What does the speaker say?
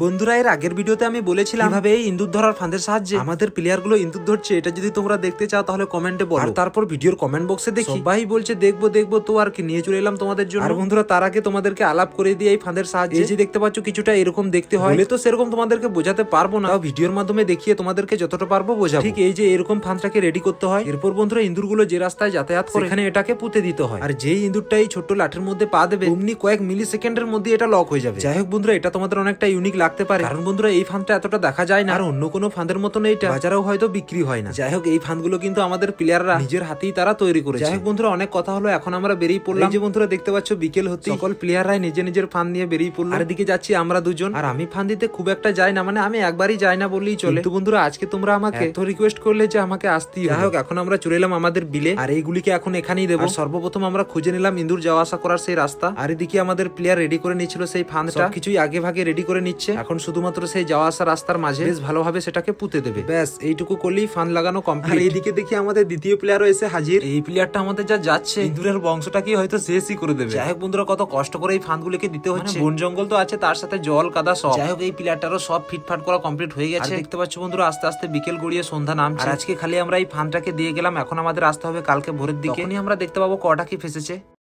বন্ধুরা, এর আগের ভিডিওতে আমি বলেছিলাম কিভাবে এই ইঁদুর ধরার ফাঁদের সাহায্যে আমাদের প্লেয়ার গুলো ইঁদুর ধরছে। এটা যদি তোমরা দেখতে চাও তাহলে কমেন্টে বলো। আর তারপর ভিডিওর কমেন্ট বক্সে দেখি সবাই বলছে দেখবো, তো আর কি নিয়ে চলে এলাম তোমাদের জন্য। আর বন্ধুরা, তার আগে তোমাদেরকে আলাপ করে দিয়ে এই ফাঁদের সাহায্যে যে দেখতে পাচ্ছ কিছুটা এরকম দেখতে হয়, বলে তো সেরকম তোমাদেরকে বোঝাতে পারবো না, ভিডিওর মাধ্যমে দেখিয়ে তোমাদেরকে যতটা পারবো বোঝাবো। ঠিক এই যে এরকম ফাঁদটাকে রেডি করতে হয়। এরপর বন্ধুরা, ইঁদুরগুলো যে রাস্তায় যাতায়াত করে এখানে এটাকে পুঁতে দিতে হয়। আর যেই ইঁদুরটা এই ছোট্ট লাঠির মধ্যে পা দেবে অমনি কয়েক মিলি সেকেন্ডের মধ্যে এটা লক হয়ে যাবে। যাই হোক বন্ধুরা, এটা তোমাদের অনেকটা ইউনিক লাগতে পারে, কারণ বন্ধুরা এই ফাঁদটা এতটা দেখা যায় না, আর অন্য কোনো ফাঁদের মতন এইটা বাজারেও হয়তো বিক্রি হয় না। যাই হোক, এই ফাঁদগুলো কিন্তু আমাদের প্লেয়াররা নিজের হাতেই তারা তৈরি করেছে। যাই হোক বন্ধুরা, অনেক কথা হলো, এখন আমরা বেরিয়ে পড়লাম। যে বন্ধুরা দেখতে পাচ্ছ বিকেল হতে সকল প্লেয়াররাই নিজের ফাঁদ নিয়ে বেরিয়ে পড়লো। আর এদিকে যাচ্ছি আমরা দুজন। আর আমি ফাঁদ দিতে খুব একটা যাই না, মানে আমি একবারই যাই না বললেই চলে। তো বন্ধুরা, আজকে তোমরা আমাকে এত রিকোয়েস্ট করলে যে আমাকে আসতেই হবে। যাই হোক, এখন আমরা চলে এলাম আমাদের বিলে, আর এইগুলিকে এখন এখানেই দেবো। সর্বপ্রথম আমরা খুঁজে নিলাম ইঁদুর যাওয়া আসা করার সেই রাস্তা। আর এদিকে আমাদের প্লেয়ার রেডি করে নিচ্ছিল সেই ফাঁদটা, কিছুই আগে ভাগে রেডি করে নিচ্ছে। এখন শুধুমাত্র সেই যাওয়া আসা রাস্তার মাঝে বেশ ভালোভাবে সেটাকে পুঁতে দেবে। ব্যাস এইটুকু করলেই ফাঁদ লাগানো কমপ্লিট। আর এইদিকে দেখি আমাদের দ্বিতীয় প্লেয়ারও এসে হাজির। এই প্লেয়ারটা আমাদের যা যাচ্ছে ইঁদুরের বংশটাকে হয়তো শেষই করে দেবে। যাই হোক বন্ধুরা, কত কষ্ট করে এই ফাঁদগুলোকে দিতে হচ্ছে। বন জঙ্গল তো আছে, তার সাথে জল কাদা সব। যাই হোক, এই প্লেয়ারটারও সব ফিটফাট করা কমপ্লিট হয়ে গেছে। দেখতে পাচ্ছ বন্ধুরা, আস্তে আস্তে বিকেল গড়িয়ে সন্ধ্যা নামছে। আর আজকে খালি আমরা এই ফাঁদটাকে দিয়ে গেলাম, এখন আমাদের আসতে হবে কালকে ভোরের দিকে। আমরা দেখতে পাবো কটা কি ফেসেছে।